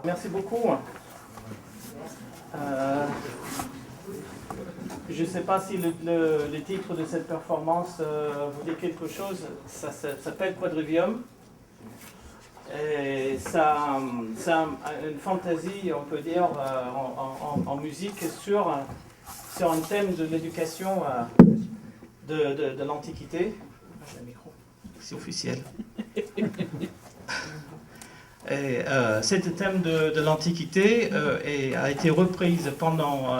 Merci beaucoup. Je ne sais pas si le titre de cette performance vous dit quelque chose. Ça s'appelle Quadrivium. Et ça une fantaisie, on peut dire, en musique sur un thème de l'éducation de l'Antiquité. J'ai un micro, c'est officiel. Et ce thème de l'Antiquité a été reprise pendant...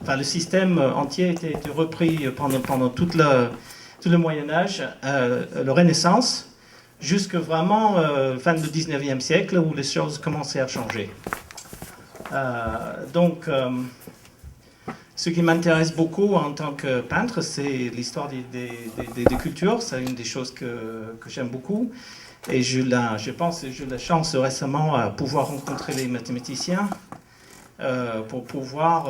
le système entier a été repris pendant tout le Moyen-Âge, la Renaissance, jusque vraiment fin du 19e siècle où les choses commençaient à changer. Ce qui m'intéresse beaucoup en tant que peintre, c'est l'histoire des cultures. C'est une des choses que j'aime beaucoup. Et j'ai eu la chance récemment à pouvoir rencontrer les mathématiciens pour pouvoir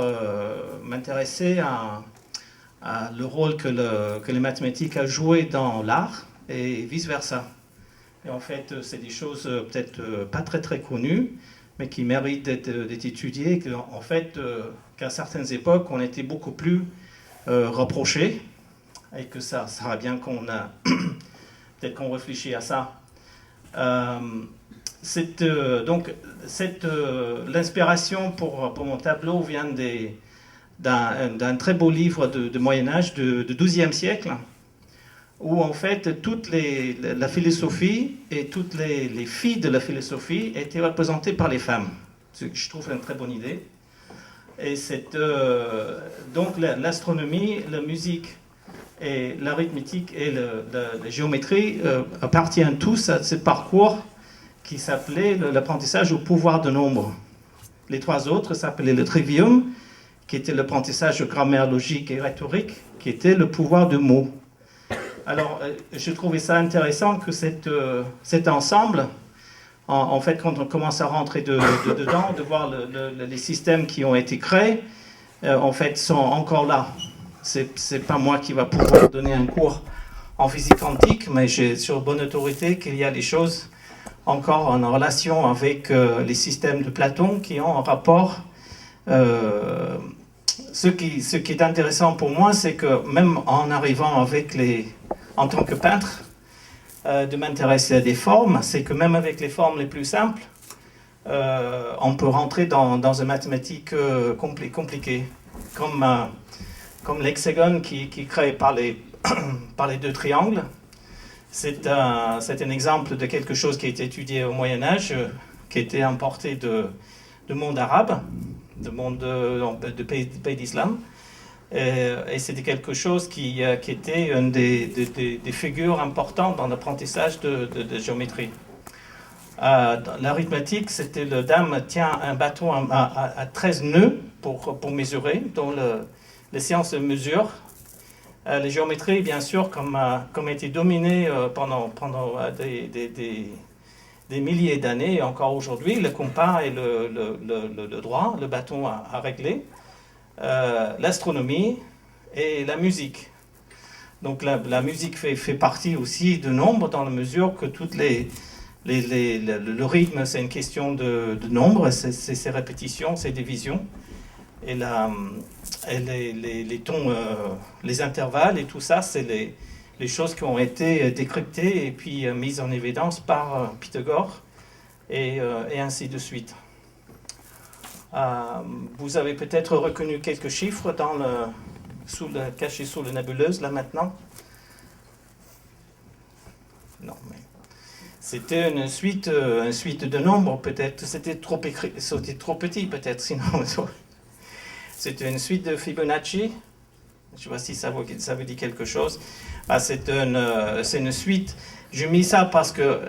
m'intéresser à le rôle que les mathématiques ont joué dans l'art et vice-versa. Et en fait, c'est des choses peut-être pas très très connues, mais qui méritent d'être étudiées. En fait, qu'à certaines époques, on était beaucoup plus reprochés et que ça serait bien peut-être qu'on réfléchit à ça. L'inspiration pour mon tableau vient d'un très beau livre de Moyen-Âge, du XIIe siècle, où en fait toute la philosophie et toutes les filles de la philosophie étaient représentées par les femmes, ce que je trouve une très bonne idée. Et donc l'astronomie, la musique et l'arithmétique et la géométrie appartiennent tous à ce parcours qui s'appelait l'apprentissage au pouvoir de nombre. Les trois autres s'appelaient le trivium, qui était l'apprentissage de grammaire logique et rhétorique, qui était le pouvoir de mots. Alors, je trouvais ça intéressant que cet ensemble, en fait, quand on commence à rentrer dedans, de voir les systèmes qui ont été créés, en fait, sont encore là. C'est pas moi qui va pouvoir donner un cours en physique quantique, mais j'ai sur bonne autorité qu'il y a des choses encore en relation avec les systèmes de Platon qui ont un rapport. Ce qui est intéressant pour moi, c'est que même en arrivant en tant que peintre, de m'intéresser à des formes, c'est que même avec les formes les plus simples, on peut rentrer dans une mathématique compliquée, comme l'hexagone qui est créé par les deux triangles. C'est un exemple de quelque chose qui a été étudié au Moyen-Âge, qui a été importé du monde arabe, de pays d'islam. Et c'était quelque chose qui était une des figures importantes dans l'apprentissage de géométrie. L'arithmétique, c'était le dame tient un bâton à 13 nœuds pour mesurer, dont les sciences de mesure. Les géométries, bien sûr, comme été dominées pendant des milliers d'années, et encore aujourd'hui, le compas et le droit, le bâton à régler, l'astronomie et la musique. Donc la musique fait partie aussi de nombre, dans la mesure que le rythme, c'est une question de nombre, c'est ses répétitions, ses divisions. Et les tons, les intervalles et tout ça, c'est les choses qui ont été décryptées et puis mises en évidence par Pythagore et ainsi de suite. Vous avez peut-être reconnu quelques chiffres cachés sous la nébuleuse, là maintenant. Non, mais c'était une suite de nombres, peut-être. C'était trop petit, peut-être, sinon... C'était une suite de Fibonacci. Je ne sais pas si ça vous dit quelque chose. C'est une suite. J'ai mis ça parce que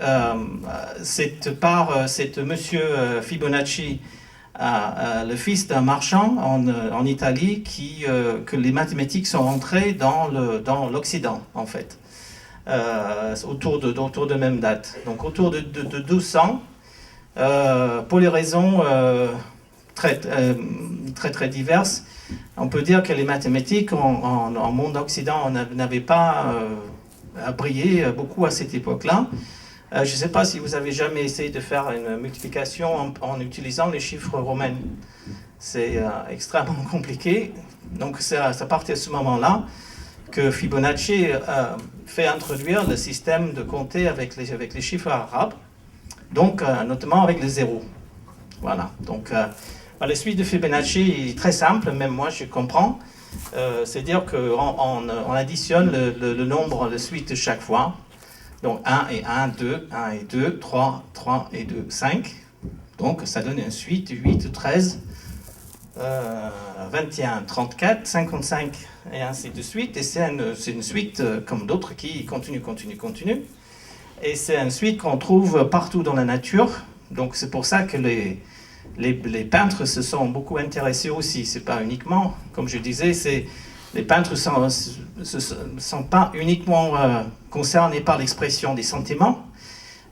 cette monsieur Fibonacci le fils d'un marchand en Italie que les mathématiques sont entrées dans l'Occident, en fait, autour de même date. Donc autour de 1200, pour les raisons très diverses, on peut dire que les mathématiques en monde occident n'avaient pas brillé beaucoup à cette époque-là. Je ne sais pas si vous avez jamais essayé de faire une multiplication en utilisant les chiffres romains. C'est extrêmement compliqué. Donc c'est à partir de ce moment-là que Fibonacci fait introduire le système de compter avec les chiffres arabes, donc notamment avec les zéros. Voilà. Donc la suite de Fibonacci est très simple, même moi je comprends. C'est-à-dire qu'on additionne le nombre de suite chaque fois. Donc 1 et 1, 2, 1 et 2, 3, 3 et 2, 5. Donc ça donne une suite 8, 13, 21, 34, 55 et ainsi de suite. Et c'est une suite comme d'autres qui continue. Et c'est une suite qu'on trouve partout dans la nature. Donc c'est pour ça que les peintres se sont beaucoup intéressés aussi. C'est pas uniquement, comme je disais, les peintres ne sont pas uniquement concernés par l'expression des sentiments,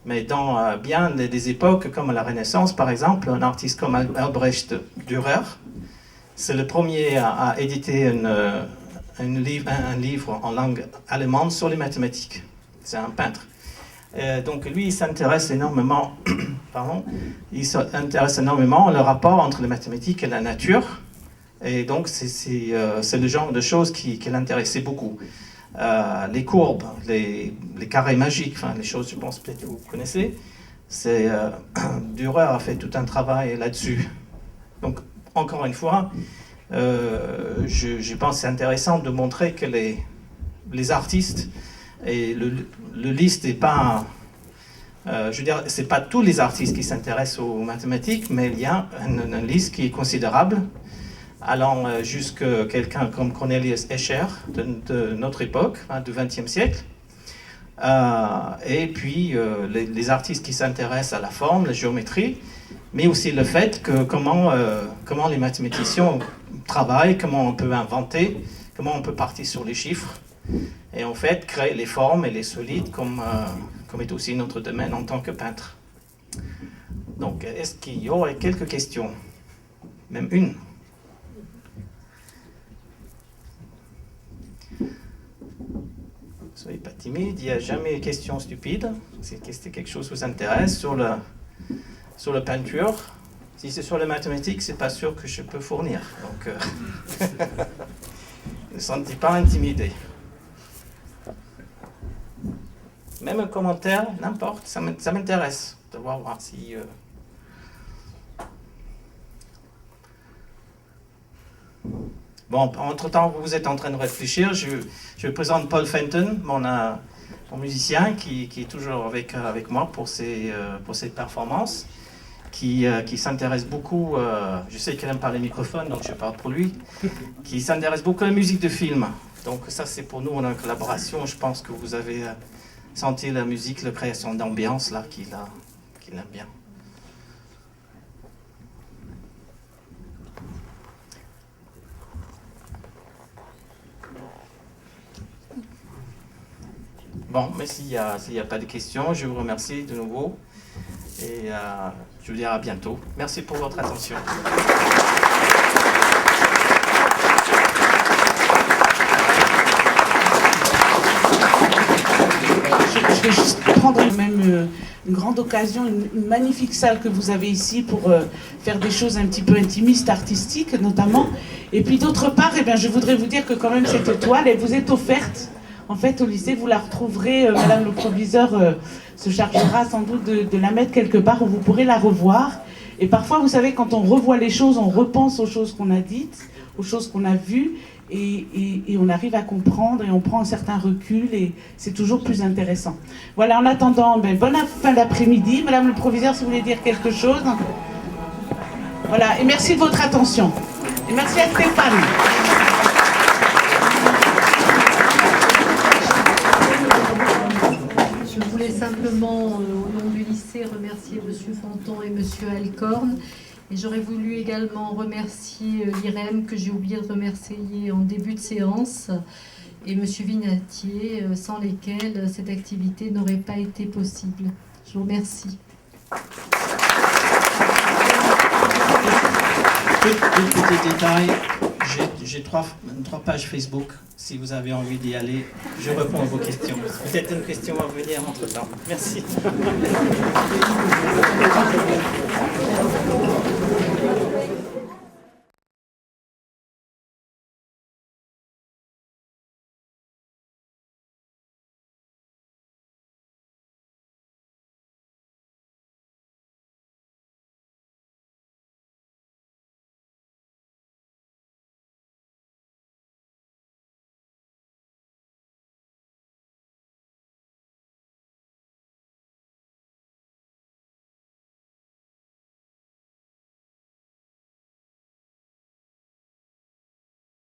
mais dans bien des époques comme la Renaissance, par exemple, un artiste comme Albrecht Dürer, c'est le premier à éditer un livre en langue allemande sur les mathématiques. C'est un peintre. Donc lui, il s'intéresse énormément, au rapport entre les mathématiques et la nature. Et donc c'est le genre de choses qui l'intéressait beaucoup. Les courbes, les carrés magiques, enfin les choses, je pense peut-être que vous connaissez. Dürer a fait tout un travail là-dessus. Donc encore une fois, je pense que c'est intéressant de montrer que les artistes et le liste n'est pas, je veux dire, c'est pas tous les artistes qui s'intéressent aux mathématiques, mais il y a une liste qui est considérable, allant jusqu'à quelqu'un comme Cornelius Escher de notre époque, du XXe siècle, et puis les artistes qui s'intéressent à la forme, la géométrie, mais aussi le fait que comment les mathématiciens travaillent, comment on peut inventer, comment on peut partir sur les chiffres, et en fait créer les formes et les solides comme est aussi notre domaine en tant que peintre. Donc est-ce qu'il y aurait quelques questions? Même une? Soyez pas timide, il n'y a jamais de questions stupides. Si quelque chose vous intéresse sur la peinture, si c'est sur les mathématiques, c'est pas sûr que je peux fournir. Donc ne sentez pas intimidé. Même un commentaire, n'importe, ça m'intéresse de voir si... Bon, entre-temps, vous êtes en train de réfléchir. Je présente Paul Fenton, mon musicien, qui est toujours avec moi pour ces performances, qui s'intéresse beaucoup, je sais qu'il n'aime pas les microphones, donc je parle pour lui, qui s'intéresse beaucoup à la musique de film. Donc ça, c'est pour nous, on a une collaboration. Je pense que vous avez senti la musique, la création d'ambiance, là, qu'il aime bien. Bon, mais s'il n'y a pas de questions, je vous remercie de nouveau et je vous dis à bientôt. Merci pour votre attention. Je vais juste prendre même une grande occasion, une magnifique salle que vous avez ici pour faire des choses un petit peu intimistes, artistiques notamment. Et puis d'autre part, eh bien, je voudrais vous dire que quand même cette toile, elle vous est offerte. En fait, au lycée, vous la retrouverez, Madame le proviseur se chargera sans doute de la mettre quelque part où vous pourrez la revoir. Et parfois, vous savez, quand on revoit les choses, on repense aux choses qu'on a dites, aux choses qu'on a vues, et on arrive à comprendre, et on prend un certain recul, et c'est toujours plus intéressant. Voilà, en attendant, bonne fin d'après-midi. Madame le proviseur, si vous voulez dire quelque chose. Voilà, et merci de votre attention. Et merci à Stéphane. Je voulais simplement, au nom du lycée, remercier M. Fanton et M. Alcorn Et j'aurais voulu également remercier l'IREM, que j'ai oublié de remercier en début de séance, et M. Vignatier, sans lesquels cette activité n'aurait pas été possible. Je vous remercie. Petit détail, j'ai trois pages Facebook. Si vous avez envie d'y aller, je réponds à vos questions. Peut-être une question à venir entre-temps. Merci.